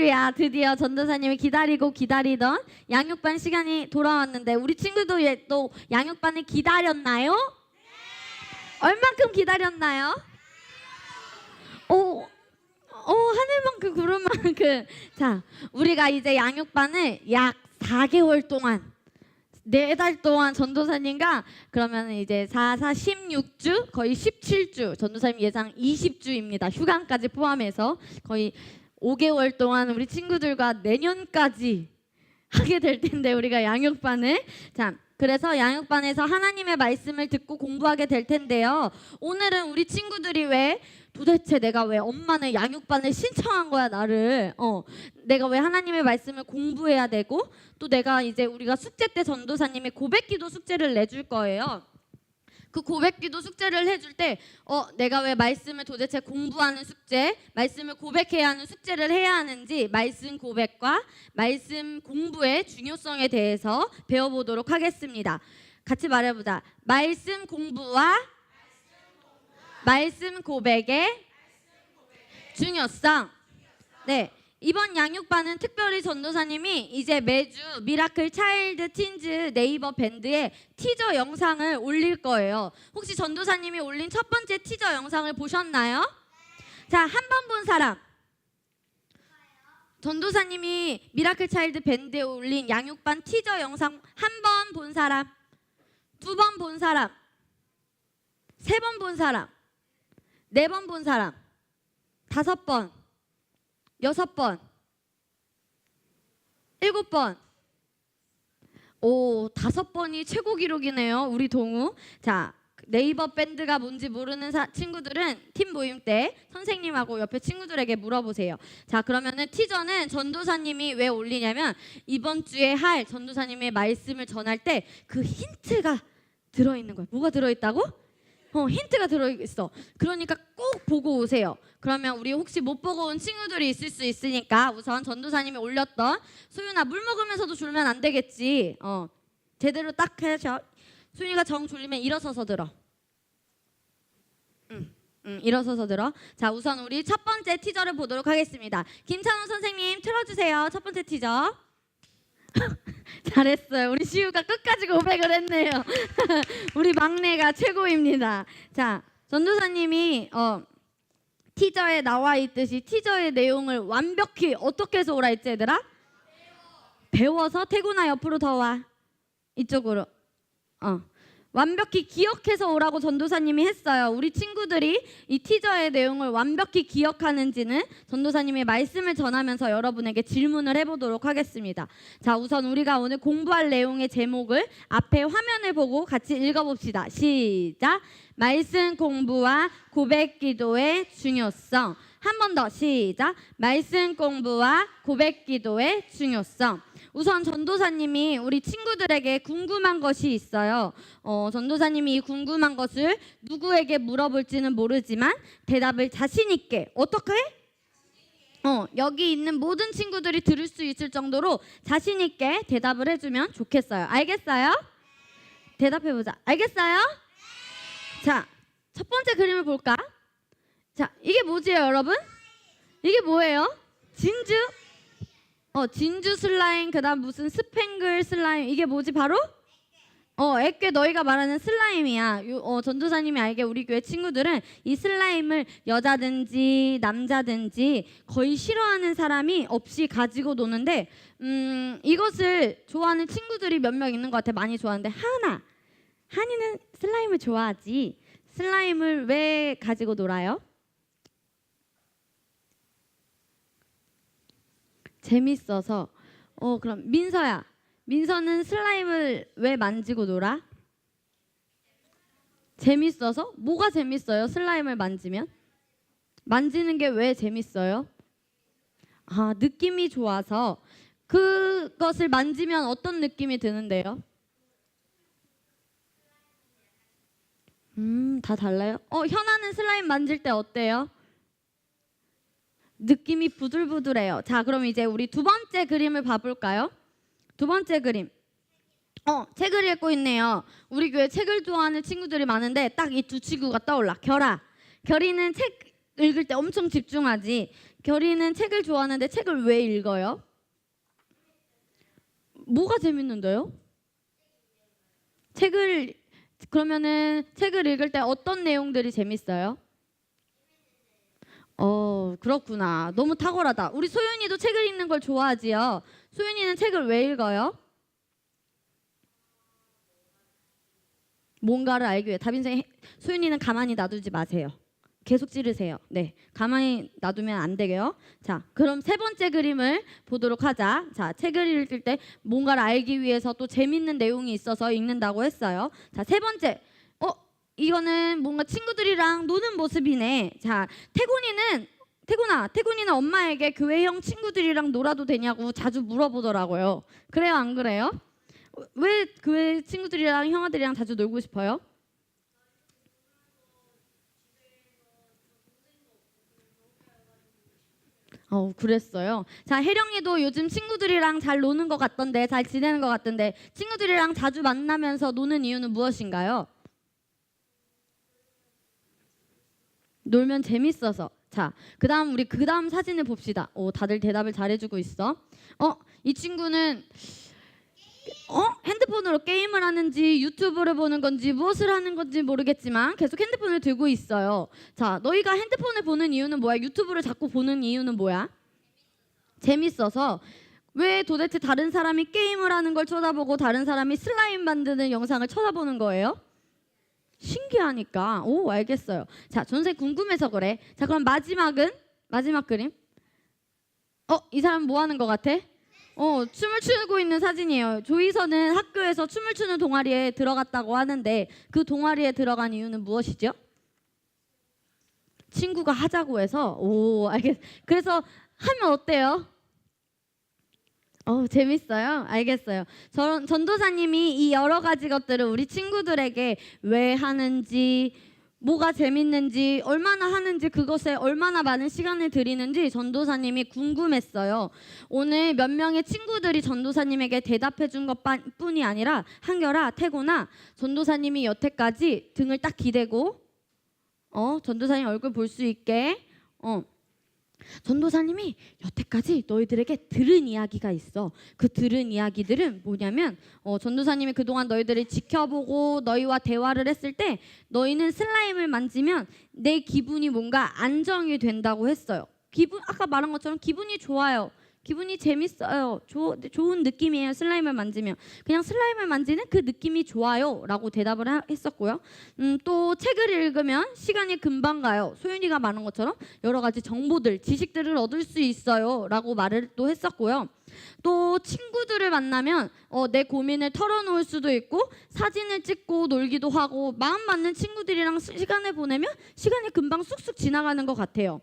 할렐루야. 드디어 전도사님이 기다리고 기다리던 양육반 시간이 돌아왔는데 우리 친구도 또 양육반을 기다렸나요? 얼만큼 기다렸나요? 하늘만큼 구름만큼. 자, 우리가 이제 양육반을 약 4개월 동안 4달 동안 전도사님과 그러면 이제 16주 거의 17주 전도사님 예상 20주입니다. 휴강까지 포함해서 거의 5개월 동안 우리 친구들과 내년까지 하게 될 텐데 우리가 양육반을 그래서 양육반에서 하나님의 말씀을 듣고 공부하게 될 텐데요. 오늘은 우리 친구들이 왜 도대체 내가 왜 엄마는 양육반을 신청한 거야 나를 내가 왜 하나님의 말씀을 공부해야 되고 또 내가 이제 우리가 숙제 때 전도사님이 고백기도 숙제를 내줄 거예요. 그 고백기도 숙제를 해줄 때 내가 왜 말씀을 도대체 공부하는 숙제, 말씀을 고백해야 하는 숙제를 해야 하는지 말씀 고백과 말씀 공부의 중요성에 대해서 배워보도록 하겠습니다. 같이 말해보자. 말씀 공부와 말씀 고백의 중요성. 네, 이번 양육반은 특별히 전도사님이 이제 매주 미라클 차일드 틴즈 네이버 밴드에 티저 영상을 올릴 거예요. 혹시 전도사님이 올린 첫 번째 티저 영상을 보셨나요? 자, 한 번 본 사람. 전도사님이 미라클 차일드 밴드에 올린 양육반 티저 영상 한 번 본 사람, 2번 본 사람, 3번 본 사람, 4번 본 사람, 5번, 6번, 7번. 오, 5번이 최고 기록이네요. 우리 동우. 자, 네이버 밴드가 뭔지 모르는 친구들은 팀 모임 때 선생님하고 옆에 친구들에게 물어보세요. 자, 그러면은 티저는 전도사님이 왜 올리냐면 이번 주에 할 전도사님의 말씀을 전할 때 그 힌트가 들어있는 거예요. 뭐가 들어있다고? 힌트가 들어있어. 그러니까 꼭 보고 오세요. 그러면 우리 혹시 못 보고 온 친구들이 있을 수 있으니까 우선 전도사님이 올렸던 소윤아 물 먹으면서도 졸면 안 되겠지. 제대로 딱 해서 소윤이가 정 졸리면 일어서서 들어. 일어서서 들어. 자, 우선 우리 첫 번째 티저를 보도록 하겠습니다. 김찬호 선생님 틀어주세요. 첫 번째 티저. 잘했어요. 우리 시우가 끝까지 고백을 했네요. 우리 막내가 최고입니다. 자, 전도사님이 티저에 나와 있듯이 티저의 내용을 완벽히 어떻게 해서 오라 했지 얘들아? 배워서 태구나 옆으로 더 와. 이쪽으로. 완벽히 기억해서 오라고 전도사님이 했어요. 우리 친구들이 이 티저의 내용을 완벽히 기억하는지는 전도사님의 말씀을 전하면서 여러분에게 질문을 해보도록 하겠습니다. 자, 우선 우리가 오늘 공부할 내용의 제목을 앞에 화면을 보고 같이 읽어봅시다. 시작! 말씀 공부와 고백 기도의 중요성. 한 번 더 시작! 말씀 공부와 고백 기도의 중요성. 우선 전도사님이 우리 친구들에게 궁금한 것이 있어요. 전도사님이 이 궁금한 것을 누구에게 물어볼지는 모르지만 대답을 자신 있게 어떻게? 여기 있는 모든 친구들이 들을 수 있을 정도로 자신 있게 대답을 해주면 좋겠어요. 알겠어요? 대답해보자. 알겠어요? 자, 첫 번째 그림을 볼까? 자, 이게 뭐지요, 여러분? 이게 뭐예요? 진주? 진주 슬라임, 그 다음 무슨 스팽글 슬라임, 이게 뭐지 바로? 애께 너희가 말하는 슬라임이야. 전도사님이 알게 우리 교회 친구들은 이 슬라임을 여자든지 남자든지 거의 싫어하는 사람이 없이 가지고 노는데 이것을 좋아하는 친구들이 몇 명 있는 것 같아. 많이 좋아하는데 한이는 슬라임을 좋아하지. 슬라임을 왜 가지고 놀아요? 재밌어서. 그럼 민서는 슬라임을 왜 만지고 놀아? 재밌어서? 뭐가 재밌어요? 슬라임을 만지면? 만지는 게 왜 재밌어요? 느낌이 좋아서. 그것을 만지면 어떤 느낌이 드는데요? 다 달라요? 현아는 슬라임 만질 때 어때요? 느낌이 부들부들해요. 자, 그럼 이제 우리 두 번째 그림을 봐볼까요? 두 번째 그림. 책을 읽고 있네요. 우리 교회 책을 좋아하는 친구들이 많은데 딱 이 두 친구가 떠올라. 결이는 책 읽을 때 엄청 집중하지. 결이는 책을 좋아하는데 책을 왜 읽어요? 뭐가 재밌는데요? 그러면은 책을 읽을 때 어떤 내용들이 재밌어요? 그렇구나. 너무 탁월하다. 우리 소윤이도 책을 읽는 걸 좋아하지요. 소윤이는 책을 왜 읽어요? 뭔가를 알기 위해. 소윤이는 가만히 놔두지 마세요. 계속 찌르세요. 네, 가만히 놔두면 안 되게요. 자, 그럼 세 번째 그림을 보도록 하자. 자, 책을 읽을 때 뭔가를 알기 위해서 또 재밌는 내용이 있어서 읽는다고 했어요. 자, 세 번째. 이거는 뭔가 친구들이랑 노는 모습이네. 자, 태군이는 엄마에게 교회형 친구들이랑 놀아도 되냐고 자주 물어보더라고요. 그래요, 안 그래요? 왜 교회 친구들이랑 형아들이랑 자주 놀고 싶어요? 그랬어요. 자, 혜령이도 요즘 친구들이랑 잘 노는 것 같던데, 잘 지내는 것 같던데, 친구들이랑 자주 만나면서 노는 이유는 무엇인가요? 놀면 재밌어서. 자, 우리 그 다음 사진을 봅시다. 다들 대답을 잘해주고 있어. 이 친구는 핸드폰으로 게임을 하는지 유튜브를 보는 건지 무엇을 하는 건지 모르겠지만 계속 핸드폰을 들고 있어요. 자, 너희가 핸드폰을 보는 이유는 뭐야? 유튜브를 자꾸 보는 이유는 뭐야? 재밌어서. 왜 도대체 다른 사람이 게임을 하는 걸 쳐다보고 다른 사람이 슬라임 만드는 영상을 쳐다보는 거예요? 신기하니까. 알겠어요. 자, 전생 궁금해서 그래. 자, 그럼 마지막 그림. 이 사람 뭐 하는 것 같아? 춤을 추고 있는 사진이에요. 조이서는 학교에서 춤을 추는 동아리에 들어갔다고 하는데 그 동아리에 들어간 이유는 무엇이죠? 친구가 하자고 해서. 그래서 하면 어때요? 재밌어요? 알겠어요. 전도사님이 이 여러 가지 것들을 우리 친구들에게 왜 하는지, 뭐가 재밌는지, 얼마나 하는지, 그것에 얼마나 많은 시간을 들이는지 전도사님이 궁금했어요. 오늘 몇 명의 친구들이 전도사님에게 대답해 준 것뿐이 아니라 한결아, 태곤아, 전도사님이 여태까지 등을 딱 기대고 전도사님 얼굴 볼 수 있게 전도사님이 여태까지 너희들에게 들은 이야기가 있어. 그 들은 이야기들은 뭐냐면 전도사님이 그동안 너희들을 지켜보고 너희와 대화를 했을 때 너희는 슬라임을 만지면 내 기분이 뭔가 안정이 된다고 했어요. 아까 말한 것처럼 기분이 좋아요. 기분이 재밌어요. 좋은 느낌이에요. 슬라임을 만지면. 그냥 슬라임을 만지는 그 느낌이 좋아요 라고 대답을 했었고요. 또 책을 읽으면 시간이 금방 가요. 소윤이가 말한 것처럼 여러 가지 정보들, 지식들을 얻을 수 있어요 라고 말을 또 했었고요. 또 친구들을 만나면 내 고민을 털어놓을 수도 있고 사진을 찍고 놀기도 하고 마음 맞는 친구들이랑 시간을 보내면 시간이 금방 쑥쑥 지나가는 것 같아요.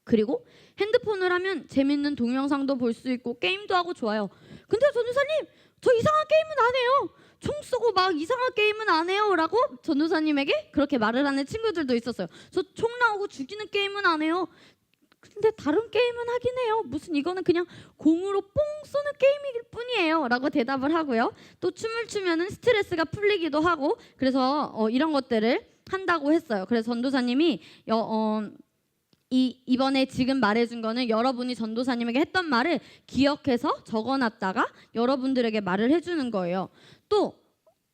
그리고 핸드폰을 하면 재밌는 동영상도 볼 수 있고 게임도 하고 좋아요. 근데 전도사님, 저 이상한 게임은 안 해요. 총 쏘고 막 이상한 게임은 안 해요 라고 전도사님에게 그렇게 말을 하는 친구들도 있었어요. 저 총 나오고 죽이는 게임은 안 해요. 근데 다른 게임은 하긴 해요. 무슨 이거는 그냥 공으로 뽕 쏘는 게임일 뿐이에요 라고 대답을 하고요. 또 춤을 추면은 스트레스가 풀리기도 하고 그래서 이런 것들을 한다고 했어요. 그래서 전도사님이 이번에 지금 말해준 거는 여러분이 전도사님에게 했던 말을 기억해서 적어놨다가 여러분들에게 말을 해주는 거예요. 또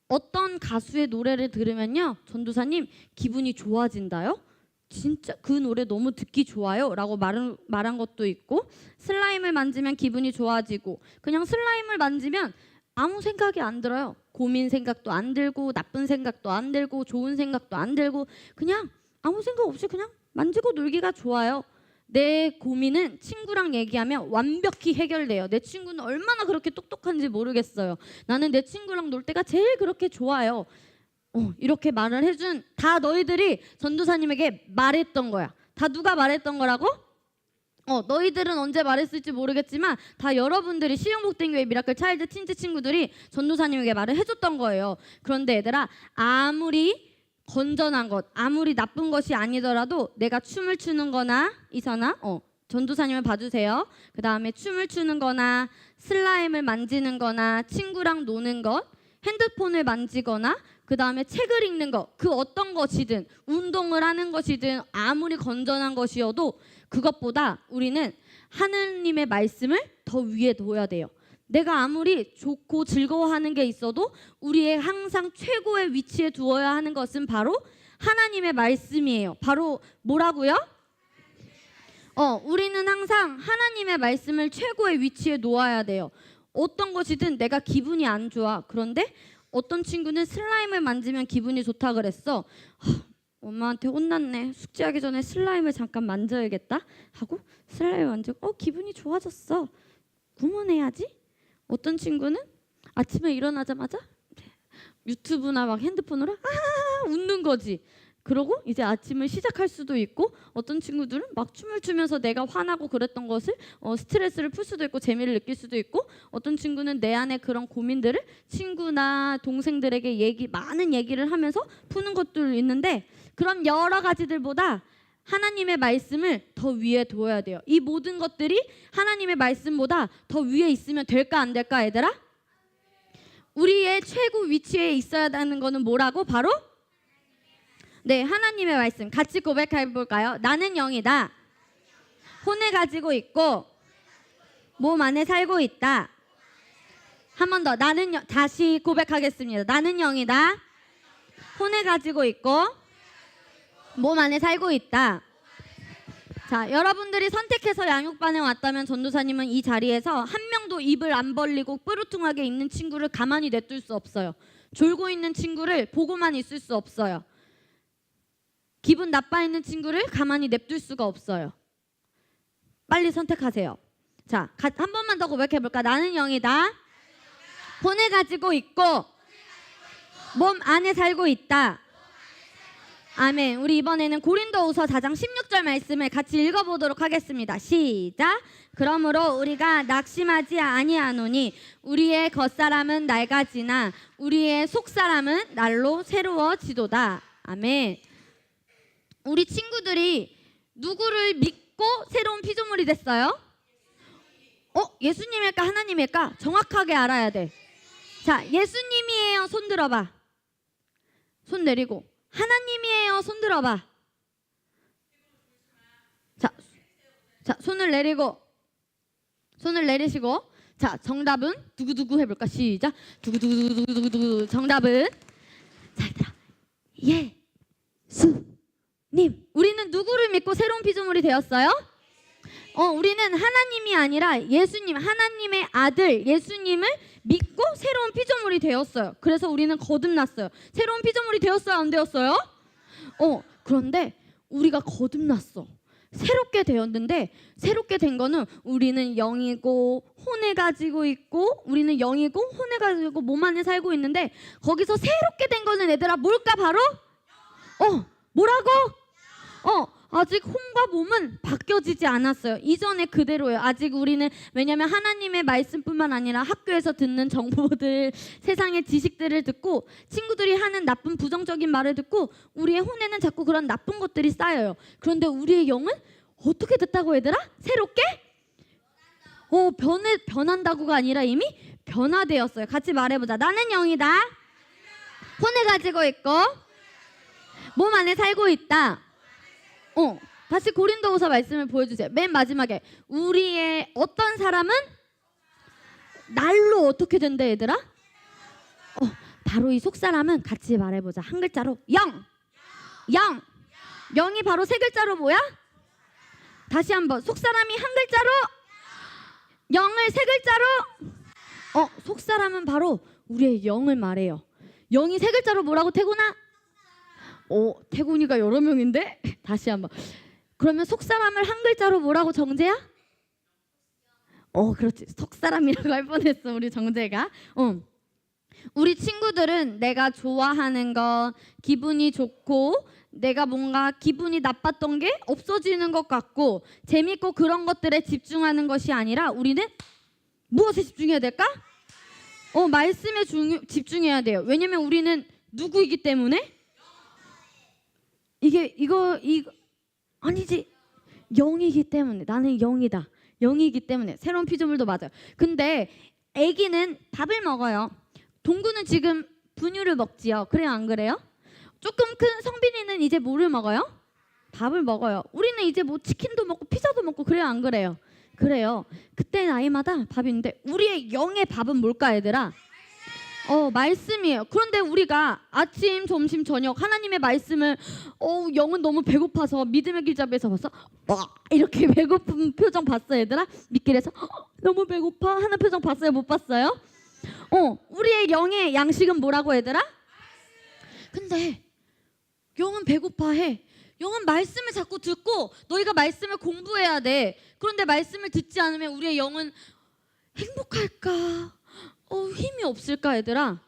어떤 가수의 노래를 들으면요, 전도사님 기분이 좋아진다요? 진짜 그 노래 너무 듣기 좋아요 라고 말한 것도 있고, 슬라임을 만지면 기분이 좋아지고, 그냥 슬라임을 만지면 아무 생각이 안 들어요. 고민 생각도 안 들고 나쁜 생각도 안 들고 좋은 생각도 안 들고 그냥 아무 생각 없이 그냥 만지고 놀기가 좋아요. 내 고민은 친구랑 얘기하면 완벽히 해결돼요. 내 친구는 얼마나 그렇게 똑똑한지 모르겠어요. 나는 내 친구랑 놀 때가 제일 그렇게 좋아요. 이렇게 말을 해준, 다 너희들이 전도사님에게 말했던 거야. 다 누가 말했던 거라고? 너희들은 언제 말했을지 모르겠지만 다 여러분들이 시흥복된교회 미라클 차일드 틴즈 친구들이 전도사님에게 말을 해줬던 거예요. 그런데 얘들아, 아무리 건전한 것, 아무리 나쁜 것이 아니더라도 내가 춤을 추는 거나, 이선아, 전도사님을 봐주세요. 그 다음에 춤을 추는 거나 슬라임을 만지는 거나 친구랑 노는 것, 핸드폰을 만지거나 그 다음에 책을 읽는 거, 그 어떤 것이든 운동을 하는 것이든 아무리 건전한 것이어도 그것보다 우리는 하느님의 말씀을 더 위에 둬야 돼요. 내가 아무리 좋고 즐거워하는 게 있어도 우리의 항상 최고의 위치에 두어야 하는 것은 바로 하나님의 말씀이에요. 바로 뭐라고요? 우리는 항상 하나님의 말씀을 최고의 위치에 놓아야 돼요. 어떤 것이든 내가 기분이 안 좋아. 그런데 어떤 친구는 슬라임을 만지면 기분이 좋다 그랬어. 엄마한테 혼났네. 숙제하기 전에 슬라임을 잠깐 만져야겠다 하고 슬라임을 만지고 기분이 좋아졌어. 구문해야지. 어떤 친구는 아침에 일어나자마자 유튜브나 막 핸드폰으로 웃는 거지. 그러고 이제 아침을 시작할 수도 있고, 어떤 친구들은 막 춤을 추면서 내가 화나고 그랬던 것을 스트레스를 풀 수도 있고 재미를 느낄 수도 있고, 어떤 친구는 내 안에 그런 고민들을 친구나 동생들에게 많은 얘기를 하면서 푸는 것도 있는데, 그런 여러 가지들보다 하나님의 말씀을 더 위에 둬야 돼요. 이 모든 것들이 하나님의 말씀보다 더 위에 있으면 될까 안 될까 얘들아? 우리의 최고 위치에 있어야 하는 거는 뭐라고? 바로 네, 하나님의 말씀. 같이 고백해 볼까요? 나는 영이다. 혼을 가지고 있고 몸 안에 살고 있다. 한 번 더. 다시 고백하겠습니다. 나는 영이다. 혼을 가지고 있고 몸 안에 살고 있다. 자, 여러분들이 선택해서 양육반에 왔다면 전도사님은 이 자리에서 한 명도 입을 안 벌리고 뾰루퉁하게 있는 친구를 가만히 냅둘 수 없어요. 졸고 있는 친구를 보고만 있을 수 없어요. 기분 나빠 있는 친구를 가만히 냅둘 수가 없어요. 빨리 선택하세요. 자, 한 번만 더 고백해 볼까? 나는 영이다. 혼을 가지고 있고 몸 안에 살고 있다. 아멘. 우리 이번에는 고린도후서 4장 16절 말씀을 같이 읽어보도록 하겠습니다. 시작. 그러므로 우리가 낙심하지 아니하노니 우리의 겉사람은 낡아지나 우리의 속사람은 날로 새로워지도다. 아멘. 우리 친구들이 누구를 믿고 새로운 피조물이 됐어요? 예수님일까 하나님일까? 정확하게 알아야 돼. 자, 예수님이에요. 손 들어봐. 손 내리고. 하나님이에요. 손 들어봐. 자, 손을 내리고. 손을 내리시고. 자, 정답은 두구두구 해볼까? 시작. 두구두구두구두구. 정답은 자, 얘들아. 예수님. 우리는 누구를 믿고 새로운 피조물이 되었어요? 우리는 하나님이 아니라 예수님, 하나님의 아들 예수님을 믿고 새로운 피조물이 되었어요. 그래서 우리는 거듭났어요. 새로운 피조물이 되었어요? 안 되었어요? 그런데 우리가 거듭났어. 새롭게 되었는데, 새롭게 된 거는 우리는 영이고 혼을 가지고 있고, 우리는 영이고 혼을 가지고 몸 안에 살고 있는데, 거기서 새롭게 된 거는 얘들아 뭘까? 바로 뭐라고? 아직 혼과 몸은 바뀌어지지 않았어요. 이전에 그대로예요. 아직 우리는, 왜냐하면 하나님의 말씀뿐만 아니라 학교에서 듣는 정보들, 세상의 지식들을 듣고 친구들이 하는 나쁜 부정적인 말을 듣고 우리의 혼에는 자꾸 그런 나쁜 것들이 쌓여요. 그런데 우리의 영은 어떻게 됐다고 얘들아? 새롭게? 변한다고가 아니라 이미 변화되었어요. 같이 말해보자. 나는 영이다. 혼을 가지고 있고 몸 안에 살고 있다. 다시 고린도후서 말씀을 보여주세요. 맨 마지막에 우리의 어떤 사람은 날로 어떻게 된대 얘들아? 바로 이 속사람은 같이 말해보자. 한 글자로 영. 영이 바로 세 글자로 뭐야? 다시 한번. 속사람이 한 글자로, 영을 세 글자로. 속사람은 바로 우리의 영을 말해요. 영이 세 글자로 뭐라고, 태군아? 태군이가 여러 명인데? 다시 한번. 그러면 속사람을 한 글자로 뭐라고, 정재야? 그렇지. 속사람이라고 할 뻔했어 우리 정재가. 우리 친구들은 내가 좋아하는 거, 기분이 좋고 내가 뭔가 기분이 나빴던 게 없어지는 것 같고 재밌고 그런 것들에 집중하는 것이 아니라 우리는 무엇에 집중해야 될까? 말씀에 집중해야 돼요. 왜냐면 우리는 누구이기 때문에? 이거 아니지. 영이기 때문에. 나는 영이다. 영이기 때문에. 새로운 피조물도 맞아요. 근데 아기는 밥을 먹어요. 동구는 지금 분유를 먹지요. 그래요, 안 그래요? 조금 큰 성빈이는 이제 뭐를 먹어요? 밥을 먹어요. 우리는 이제 뭐 치킨도 먹고 피자도 먹고 그래요, 안 그래요? 그래요. 그때 나이마다 밥이 있는데 우리의 영의 밥은 뭘까, 얘들아? 말씀이에요. 그런데 우리가 아침, 점심, 저녁 하나님의 말씀을 영은 너무 배고파서 믿음의 길잡이에서 봤어? 이렇게 배고픈 표정 봤어요, 얘들아? 밑길에서 너무 배고파 하는 표정 봤어요, 못 봤어요? 우리의 영의 양식은 뭐라고, 얘들아? 근데 영은 배고파해. 영은 말씀을 자꾸 듣고 너희가 말씀을 공부해야 돼. 그런데 말씀을 듣지 않으면 우리의 영은 행복할까? 힘이 없을까, 얘들아?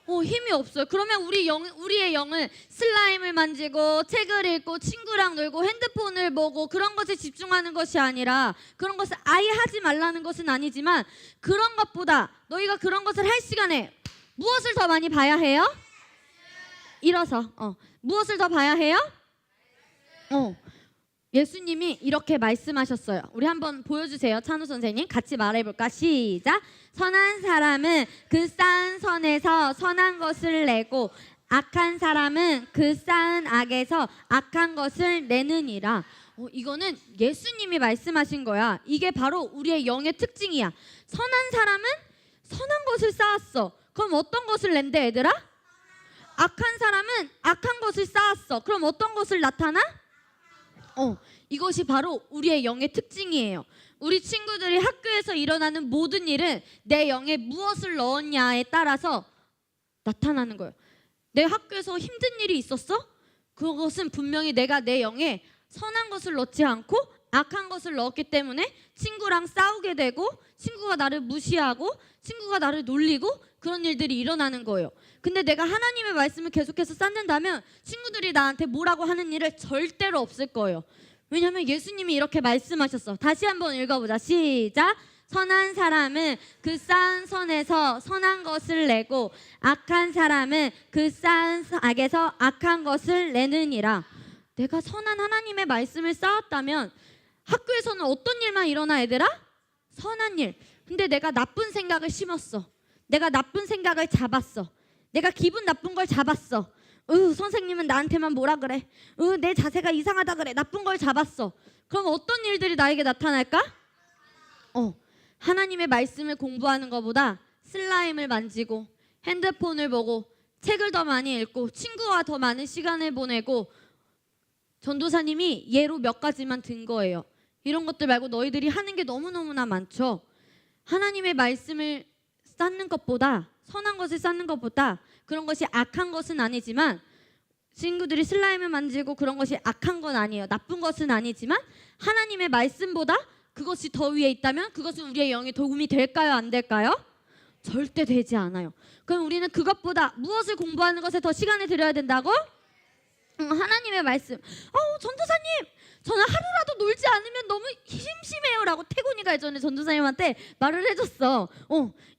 힘이 없어요. 그러면 우리의 영은 슬라임을 만지고 책을 읽고 친구랑 놀고 핸드폰을 보고 그런 것에 집중하는 것이 아니라, 그런 것을 아예 하지 말라는 것은 아니지만, 그런 것보다 너희가 그런 것을 할 시간에 무엇을 더 많이 봐야 해요? 일어서 무엇을 더 봐야 해요? 예수님이 이렇게 말씀하셨어요. 우리 한번 보여주세요. 찬우 선생님 같이 말해볼까? 시작. 선한 사람은 그 쌓은 선에서 선한 것을 내고 악한 사람은 그 쌓은 악에서 악한 것을 내느니라. 이거는 예수님이 말씀하신 거야. 이게 바로 우리의 영의 특징이야. 선한 사람은 선한 것을 쌓았어. 그럼 어떤 것을 낸대, 얘들아? 악한 사람은 악한 것을 쌓았어. 그럼 어떤 것을 나타나? 이것이 바로 우리의 영의 특징이에요. 우리 친구들이 학교에서 일어나는 모든 일은 내 영에 무엇을 넣었냐에 따라서 나타나는 거예요. 내 학교에서 힘든 일이 있었어? 그것은 분명히 내가 내 영에 선한 것을 넣지 않고 악한 것을 넣었기 때문에 친구랑 싸우게 되고, 친구가 나를 무시하고, 친구가 나를 놀리고, 그런 일들이 일어나는 거예요. 근데 내가 하나님의 말씀을 계속해서 쌓는다면 친구들이 나한테 뭐라고 하는 일을 절대로 없을 거예요. 왜냐하면 예수님이 이렇게 말씀하셨어. 다시 한번 읽어보자. 시작. 선한 사람은 그 쌓은 선에서 선한 것을 내고 악한 사람은 그 쌓은 악에서 악한 것을 내느니라. 내가 선한 하나님의 말씀을 쌓았다면 학교에서는 어떤 일만 일어나, 얘들아? 선한 일. 근데 내가 나쁜 생각을 심었어. 내가 나쁜 생각을 잡았어. 내가 기분 나쁜 걸 잡았어. 선생님은 나한테만 뭐라 그래. 내 자세가 이상하다 그래. 나쁜 걸 잡았어. 그럼 어떤 일들이 나에게 나타날까? 하나님의 말씀을 공부하는 것보다 슬라임을 만지고 핸드폰을 보고 책을 더 많이 읽고 친구와 더 많은 시간을 보내고, 전도사님이 예로 몇 가지만 든 거예요. 이런 것들 말고 너희들이 하는 게 너무너무나 많죠. 하나님의 말씀을 쌓는 것보다, 선한 것을 쌓는 것보다, 그런 것이 악한 것은 아니지만, 친구들이 슬라임을 만지고 그런 것이 악한 건 아니에요. 나쁜 것은 아니지만 하나님의 말씀보다 그것이 더 위에 있다면 그것은 우리의 영에 도움이 될까요, 안 될까요? 절대 되지 않아요. 그럼 우리는 그것보다 무엇을 공부하는 것에 더 시간을 들여야 된다고? 하나님의 말씀. 전도사님, 저는 하루라도 놀지 않으면 너무 심심해요 라고 태곤이가 예전에 전도사님한테 말을 해줬어.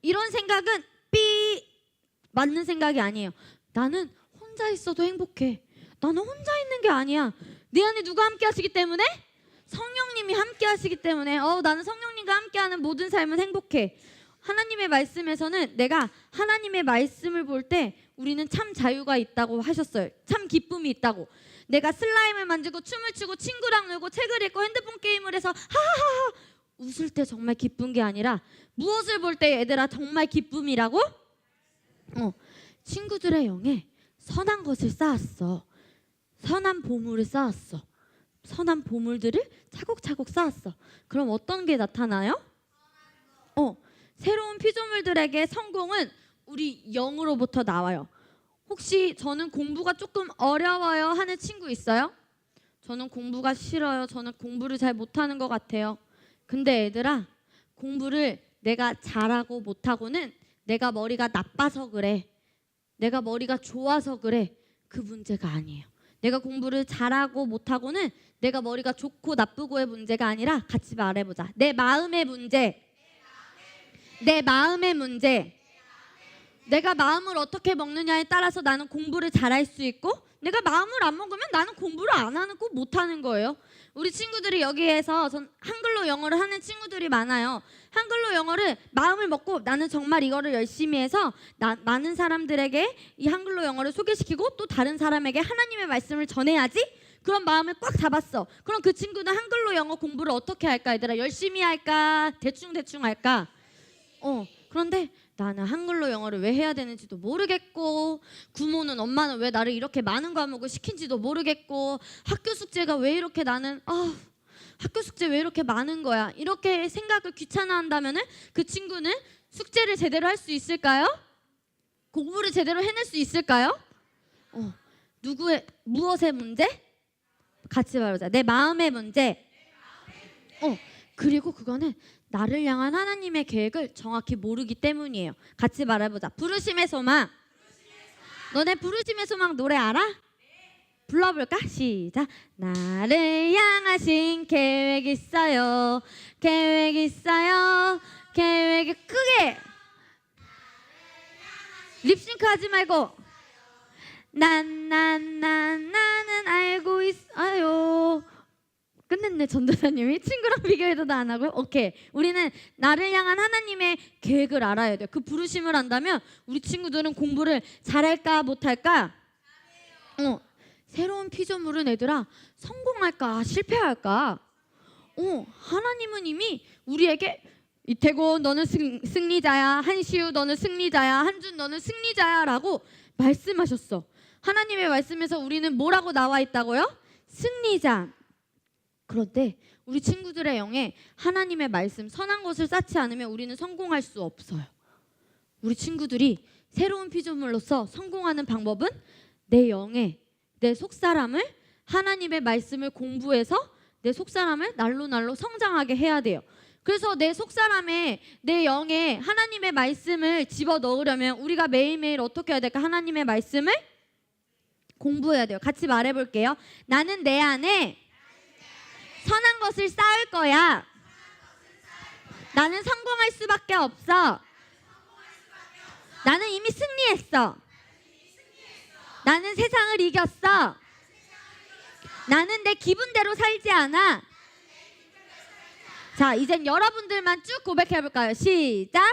이런 생각은 맞는 생각이 아니에요. 나는 혼자 있어도 행복해. 나는 혼자 있는 게 아니야. 내 안에 누가 함께 하시기 때문에? 성령님이 함께 하시기 때문에 나는 성령님과 함께하는 모든 삶은 행복해. 하나님의 말씀에서는 내가 하나님의 말씀을 볼 때 우리는 참 자유가 있다고 하셨어요. 참 기쁨이 있다고. 내가 슬라임을 만지고 춤을 추고 친구랑 놀고 책을 읽고 핸드폰 게임을 해서 하하하 웃을 때 정말 기쁜 게 아니라, 무엇을 볼 때 얘들아 정말 기쁨이라고? 친구들의 영에 선한 것을 쌓았어. 선한 보물을 쌓았어. 선한 보물들을 차곡차곡 쌓았어. 그럼 어떤 게 나타나요? 새로운 피조물들에게 성공은 우리 영으로부터 나와요. 혹시 저는 공부가 조금 어려워요 하는 친구 있어요? 저는 공부가 싫어요. 저는 공부를 잘 못하는 것 같아요. 근데 얘들아, 공부를 내가 잘하고 못하고는 내가 머리가 나빠서 그래, 내가 머리가 좋아서 그래, 그 문제가 아니에요. 내가 공부를 잘하고 못하고는 내가 머리가 좋고 나쁘고의 문제가 아니라, 같이 말해보자. 내 마음의 문제. 내 마음의 문제. 내가 마음을 어떻게 먹느냐에 따라서 나는 공부를 잘할 수 있고 내가 마음을 안 먹으면 나는 공부를 안 하는 꼭 못하는 거예요. 우리 친구들이 여기에서 한글로 영어를 하는 친구들이 많아요. 한글로 영어를 마음을 먹고 나는 정말 이거를 열심히 해서 많은 사람들에게 이 한글로 영어를 소개시키고 또 다른 사람에게 하나님의 말씀을 전해야지, 그런 마음을 꽉 잡았어. 그럼 그 친구는 한글로 영어 공부를 어떻게 할까? 얘들아, 열심히 할까? 대충 할까? 그런데 나는 한글로 영어를 왜 해야 되는지도 모르겠고, 부모는 엄마는 왜 나를 이렇게 많은 과목을 시킨지도 모르겠고, 학교 숙제가 왜 이렇게 나는 학교 숙제 왜 이렇게 많은 거야, 이렇게 생각을 귀찮아한다면은 그 친구는 숙제를 제대로 할 수 있을까요? 공부를 제대로 해낼 수 있을까요? 무엇의 문제? 같이 말하자. 내 마음의 문제. 그리고 그거는 나를 향한 하나님의 계획을 정확히 모르기 때문이에요. 같이 말해보자. 부르심의 소망. 너네 부르심의 소망 노래 알아? 불러볼까? 시작. 나를 향하신 계획 있어요. 계획 있어요. 계획이 크게. 립싱크 하지 말고. 나는 알고 있어요. 끝냈네. 전도사님이 친구랑 비교해도 안 하고. 오케이. 우리는 나를 향한 하나님의 계획을 알아야 돼요. 그 부르심을 안다면 우리 친구들은 공부를 잘할까 못할까? 새로운 피조물은 얘들아 성공할까 실패할까? 하나님은 이미 우리에게 이태곤 너는 승리자야, 한시우 너는 승리자야, 한준 너는 승리자야 라고 말씀하셨어. 하나님의 말씀에서 우리는 뭐라고 나와 있다고요? 승리자. 그런데 우리 친구들의 영에 하나님의 말씀, 선한 것을 쌓지 않으면 우리는 성공할 수 없어요. 우리 친구들이 새로운 피조물로서 성공하는 방법은 내 영에 내 속사람을 하나님의 말씀을 공부해서 내 속사람을 날로 성장하게 해야 돼요. 그래서 내 속사람에 내 영에 하나님의 말씀을 집어넣으려면 우리가 매일매일 어떻게 해야 될까? 하나님의 말씀을 공부해야 돼요. 같이 말해볼게요. 나는 내 안에 선한 것을 쌓을 거야. 나는 성공할 수밖에 없어. 나는 이미 승리했어. 나는 세상을 이겼어. 나는 내 기분대로 살지 않아. 자, 이젠 여러분들만 쭉 고백해볼까요? 시작.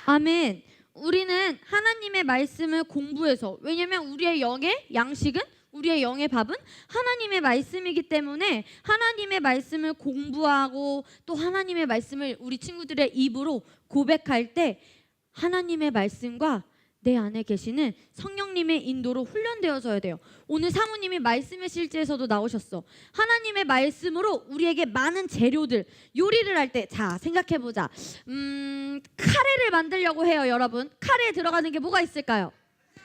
아멘. 우리는 하나님의 말씀을 공부해서, 왜냐면 우리의 영의 양식은, 우리의 영의 밥은 하나님의 말씀이기 때문에 하나님의 말씀을 공부하고 또 하나님의 말씀을 우리 친구들의 입으로 고백할 때 하나님의 말씀과 내 안에 계시는 성령님의 인도로 훈련되어져야 돼요. 오늘 사모님이 말씀의 실제에서도 나오셨어. 하나님의 말씀으로 우리에게 많은 재료들, 요리를 할 때, 자 생각해보자. 카레를 만들려고 해요. 여러분, 카레에 들어가는 게 뭐가 있을까요?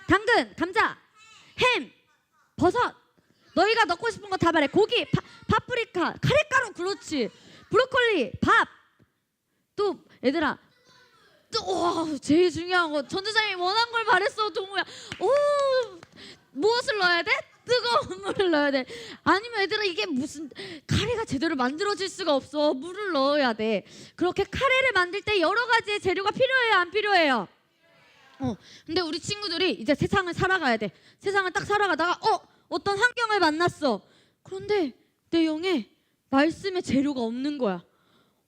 당근, 감자, 햄, 버섯, 너희가 넣고 싶은 거 다 말해. 고기, 파프리카, 카레가루, 그렇지, 브로콜리, 밥. 또 얘들아, 제일 중요한 거, 전도사님이 원한 걸 말했어. 동우야. 무엇을 넣어야 돼? 뜨거운 물을 넣어야 돼. 아니면 얘들아, 이게 무슨 카레가 제대로 만들어질 수가 없어. 물을 넣어야 돼. 그렇게 카레를 만들 때 여러 가지의 재료가 필요해요, 안 필요해요? 근데 우리 친구들이 이제 세상을 살아가야 돼. 세상을 딱 살아가다가 어떤 환경을 만났어. 그런데 내 영에 말씀의 재료가 없는 거야.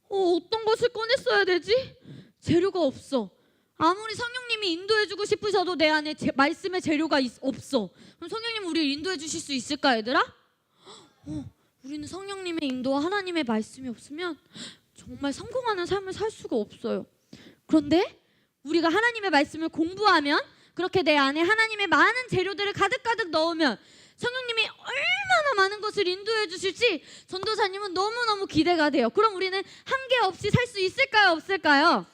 어떤 것을 꺼냈어야 되지? 재료가 없어. 아무리 성령님이 인도해주고 싶으셔도 내 안에 말씀의 재료가 없어. 그럼 성령님 우리를 인도해 주실 수 있을까, 얘들아? 우리는 성령님의 인도와 하나님의 말씀이 없으면 정말 성공하는 삶을 살 수가 없어요. 그런데 우리가 하나님의 말씀을 공부하면, 그렇게 내 안에 하나님의 많은 재료들을 가득가득 넣으면 성령님이 얼마나 많은 것을 인도해 주실지 전도사님은 너무너무 기대가 돼요. 그럼 우리는 한계 없이 살 수 있을까요, 없을까요?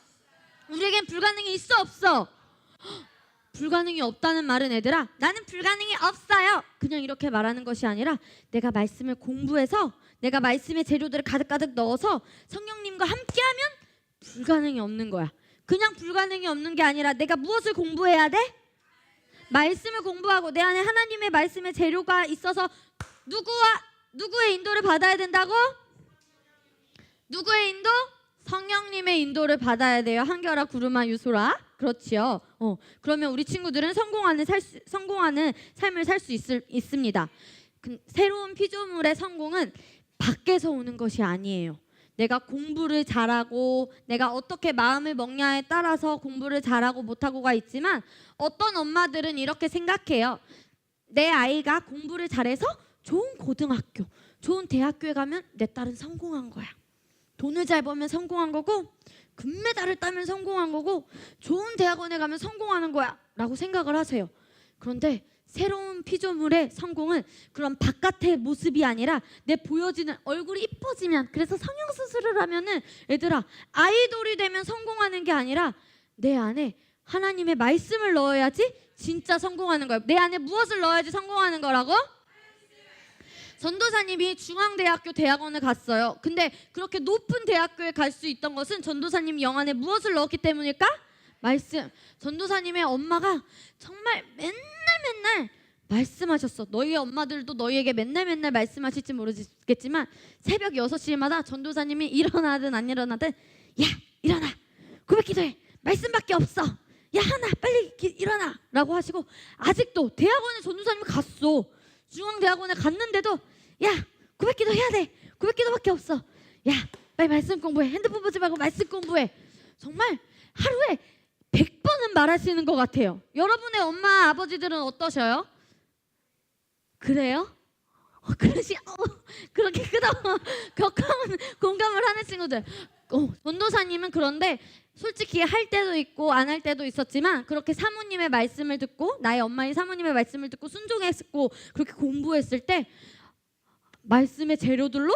우리에겐 불가능이 있어, 없어? 불가능이 없다는 말은 얘들아, 나는 불가능이 없어요, 그냥 이렇게 말하는 것이 아니라 내가 말씀을 공부해서 내가 말씀의 재료들을 가득가득 넣어서 성령님과 함께하면 불가능이 없는 거야. 그냥 불가능이 없는 게 아니라 내가 무엇을 공부해야 돼? 말씀을 공부하고 내 안에 하나님의 말씀의 재료가 있어서 누구와 누구의 인도를 받아야 된다고? 누구의 인도? 성령님의 인도를 받아야 돼요. 한결아 구름아 유소라. 그렇지요. 그러면 우리 친구들은 성공하는 삶을 살 수 있습니다. 새로운 피조물의 성공은 밖에서 오는 것이 아니에요. 내가 공부를 잘하고 내가 어떻게 마음을 먹냐에 따라서 공부를 잘하고 못하고가 있지만 어떤 엄마들은 이렇게 생각해요. 내 아이가 공부를 잘해서 좋은 고등학교, 좋은 대학교에 가면 내 딸은 성공한 거야. 돈을 잘 벌면 성공한 거고 금메달을 따면 성공한 거고 좋은 대학원에 가면 성공하는 거야 라고 생각을 하세요. 그런데 새로운 피조물의 성공은 그런 바깥의 모습이 아니라 내 보여지는 얼굴이 이뻐지면, 그래서 성형수술을 하면은 얘들아 아이돌이 되면 성공하는 게 아니라 내 안에 하나님의 말씀을 넣어야지 진짜 성공하는 거예요. 내 안에 무엇을 넣어야지 성공하는 거라고? 전도사님이 중앙대학교 대학원을 갔어요. 근데 그렇게 높은 대학교에 갈 수 있던 것은 전도사님이 영 안에 무엇을 넣었기 때문일까? 말씀. 전도사님의 엄마가 정말 맨날 말씀하셨어. 너희의 엄마들도 너희에게 맨날 말씀하실지 모르겠지만 새벽 6시마다 전도사님이 일어나든 안 일어나든 야 일어나 고백 기도해 말씀밖에 없어 야 하나 빨리 일어나 라고 하시고, 아직도 대학원에 전도사님이 갔어. 중앙대학원에 갔는데도 야 고백 기도 해야 돼. 고백 기도밖에 없어. 야 빨리 말씀 공부해. 핸드폰 보지 말고 말씀 공부해. 정말 하루에 100번은 말하시는 것 같아요. 여러분의 엄마 아버지들은 어떠셔요? 그래요? 그렇게 격하면 공감을 하는 친구들. 전도사님은 그런데 솔직히 할 때도 있고 안 할 때도 있었지만 그렇게 사모님의 말씀을 듣고 나의 엄마인 사모님의 말씀을 듣고 순종했고 그렇게 공부했을 때 말씀의 재료들로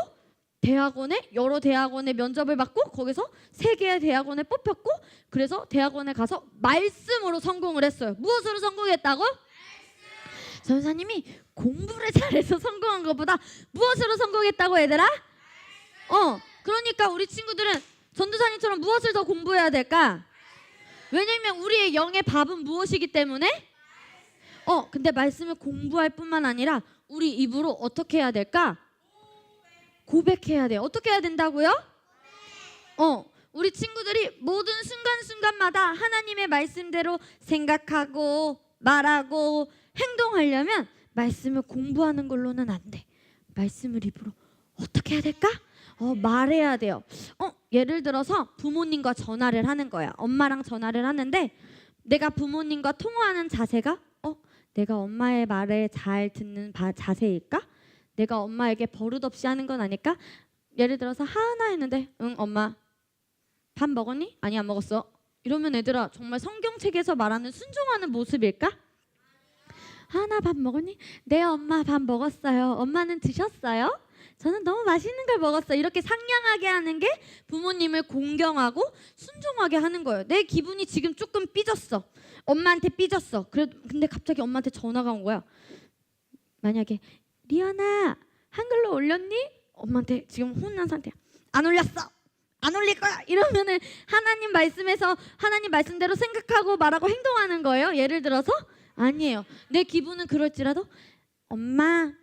여러 대학원에 면접을 받고 거기서 3개의 대학원에 뽑혔고 그래서 대학원에 가서 말씀으로 성공을 했어요. 무엇으로 성공했다고? 전사님이 공부를 잘해서 성공한 것보다 무엇으로 성공했다고 얘들아? 그러니까 우리 친구들은 전도사님처럼 무엇을 더 공부해야 될까? 왜냐면 우리의 영의 밥은 무엇이기 때문에? 근데 말씀을 공부할 뿐만 아니라 우리 입으로 어떻게 해야 될까? 고백해야 돼요. 어떻게 해야 된다고요? 우리 친구들이 모든 순간순간마다 하나님의 말씀대로 생각하고 말하고 행동하려면 말씀을 공부하는 걸로는 안 돼. 말씀을 입으로 어떻게 해야 될까? 말해야 돼요. 예를 들어서 부모님과 전화를 하는 거야. 엄마랑 전화를 하는데 내가 부모님과 통화하는 자세가 내가 엄마의 말을 잘 듣는 자세일까? 내가 엄마에게 버릇없이 하는 건 아닐까? 예를 들어서 하나 했는데 응 엄마 밥 먹었니? 아니 안 먹었어. 이러면 얘들아 정말 성경책에서 말하는 순종하는 모습일까? 하나 밥 먹었니? 네 엄마 밥 먹었어요. 엄마는 드셨어요? 저는 너무 맛있는 걸 먹었어요. 이렇게 상냥하게 하는 게 부모님을 공경하고 순종하게 하는 거예요. 내 기분이 지금 조금 삐졌어. 엄마한테 삐졌어. 근데 갑자기 엄마한테 전화가 온 거야. 만약에 리연아 한글로 올렸니? 엄마한테 지금 혼난 상태야. 안 올렸어. 안 올릴 거야. 이러면은 하나님 말씀대로 생각하고 말하고 행동하는 거예요. 예를 들어서 아니에요. 내 기분은 그럴지라도 엄마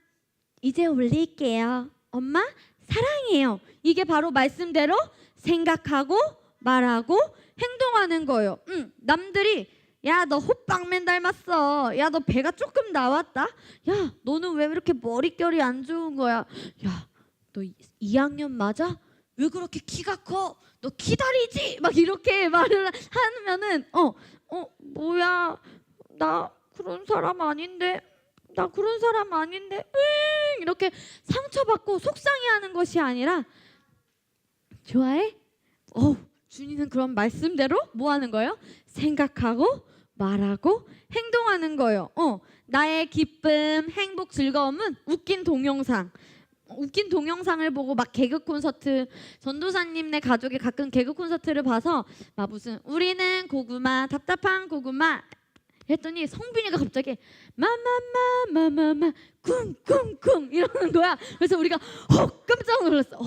이제 올릴게요. 엄마 사랑해요. 이게 바로 말씀대로 생각하고 말하고 행동하는 거예요. 남들이 야 너 호빵맨 닮았어. 야 너 배가 조금 나왔다. 야 너는 왜 이렇게 머릿결이 안 좋은 거야. 야 너 2학년 맞아? 왜 그렇게 키가 커? 너 키다리지? 막 이렇게 말을 하면은 뭐야 나 그런 사람 아닌데 이렇게 상처받고 속상해하는 것이 아니라 좋아해? 준이는 그런 말씀대로 뭐 하는 거예요? 생각하고 말하고 행동하는 거예요. 나의 기쁨, 행복, 즐거움은 웃긴 동영상을 보고 막 개그 콘서트, 전도사님네 가족이 가끔 개그 콘서트를 봐서 막 무슨 우리는 고구마 답답한 고구마 했더니 성빈이가 갑자기 마마마 쿵쿵쿵 이러는 거야. 그래서 우리가 깜짝 놀랐어.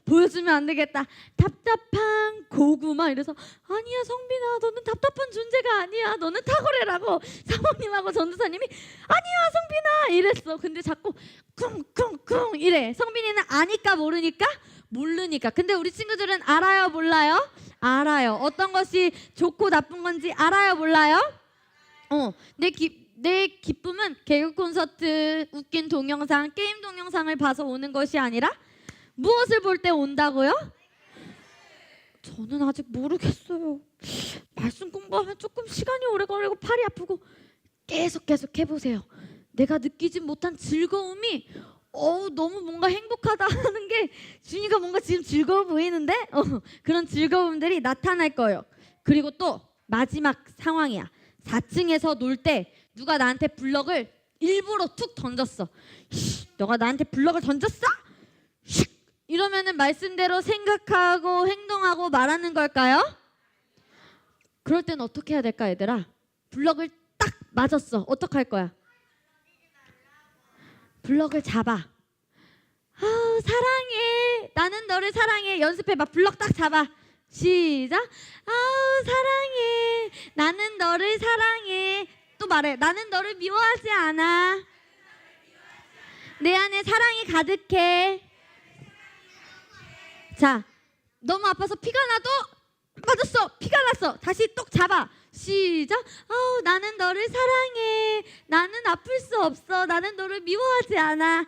보여주면 안 되겠다. 답답한 고구마 이래서 아니야 성빈아 너는 답답한 존재가 아니야. 너는 탁월해라고 사모님하고 전도사님이 아니야 성빈아 이랬어. 근데 자꾸 쿵쿵쿵 이래. 성빈이는 아니까 모르니까 모르니까. 근데 우리 친구들은 알아요 몰라요? 알아요. 어떤 것이 좋고 나쁜 건지 알아요 몰라요? 내 기쁨은 개그 콘서트, 웃긴 동영상, 게임 동영상을 봐서 오는 것이 아니라 무엇을 볼 때 온다고요? 저는 아직 모르겠어요. 말씀 공부하면 조금 시간이 오래 걸리고 팔이 아프고 계속 해보세요. 내가 느끼지 못한 즐거움이 너무 뭔가 행복하다 하는 게 준이가 뭔가 지금 즐거워 보이는데 그런 즐거움들이 나타날 거예요. 그리고 또 마지막 상황이야. 4층에서 놀 때 누가 나한테 블럭을 일부러 툭 던졌어. 너가 나한테 블럭을 던졌어? 이러면은 말씀대로 생각하고 행동하고 말하는 걸까요? 그럴 땐 어떻게 해야 될까 얘들아? 블럭을 딱 맞았어. 어떡할 거야? 블럭을 잡아. 사랑해. 나는 너를 사랑해. 연습해봐. 블럭 딱 잡아. 시작. 사랑해. 나는 너를 사랑해. 또 말해. 나는 너를 미워하지 않아. 내 안에 사랑이 가득해. 자, 너무 아파서 피가 나도 맞았어. 피가 났어. 다시 똑 잡아. 시작. 나는 너를 사랑해. 나는 아플 수 없어. 나는 너를 미워하지 않아.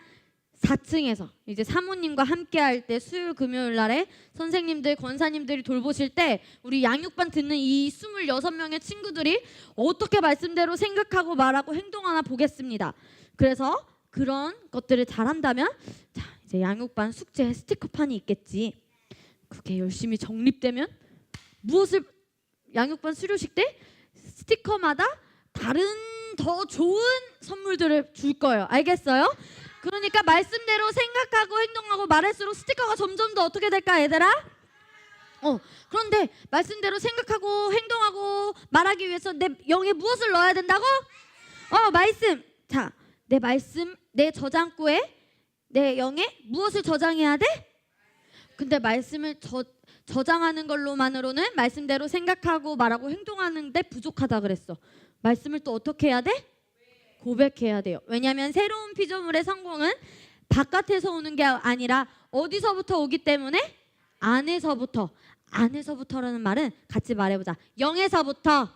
4층에서 이제 사모님과 함께 할 때 수요일 금요일 날에 선생님들 권사님들이 돌보실 때 우리 양육반 듣는 이 26명의 친구들이 어떻게 말씀대로 생각하고 말하고 행동하나 보겠습니다. 그래서 그런 것들을 잘한다면 자 이제 양육반 숙제 스티커판이 있겠지. 그게 열심히 정립되면 무엇을 양육반 수료식 때 스티커마다 다른 더 좋은 선물들을 줄 거예요. 알겠어요? 그러니까 말씀대로 생각하고 행동하고 말할수록 스티커가 점점 더 어떻게 될까 얘들아? 그런데 말씀대로 생각하고 행동하고 말하기 위해서 내 영에 무엇을 넣어야 된다고? 말씀. 자, 내 말씀, 내 저장고에 내 영에 무엇을 저장해야 돼? 근데 말씀을 저장하는 걸로만으로는 말씀대로 생각하고 말하고 행동하는데 부족하다 그랬어. 말씀을 또 어떻게 해야 돼? 고백해야 돼요. 왜냐하면 새로운 피조물의 성공은 바깥에서 오는 게 아니라 어디서부터 오기 때문에 안에서부터. 안에서부터라는 말은 같이 말해보자. 영에서부터.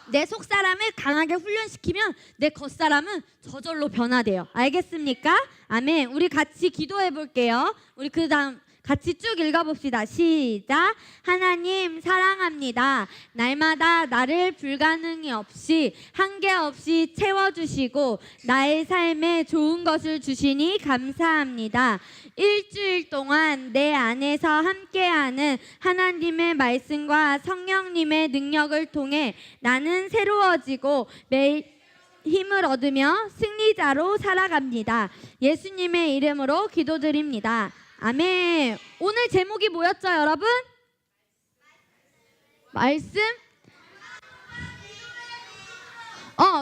내 속사람을 강하게 훈련시키면 내 겉사람은 저절로 변화돼요. 알겠습니까? 아멘. 우리 같이 기도해 볼게요. 우리 그 다음 같이 쭉 읽어봅시다. 시작. 하나님 사랑합니다. 날마다 나를 불가능이 없이 한계 없이 채워주시고 나의 삶에 좋은 것을 주시니 감사합니다. 일주일 동안 내 안에서 함께하는 하나님의 말씀과 성령님의 능력을 통해 나는 새로워지고 매일 힘을 얻으며 승리자로 살아갑니다. 예수님의 이름으로 기도드립니다. 아멘. 오늘 제목이 뭐였죠, 여러분? 말씀?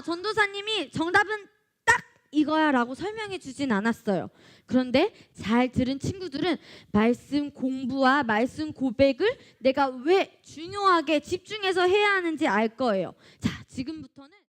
전도사님이 정답은 딱 이거야 라고 설명해 주진 않았어요. 그런데 잘 들은 친구들은 말씀 공부와 말씀 고백을 내가 왜 중요하게 집중해서 해야 하는지 알 거예요. 자, 지금부터는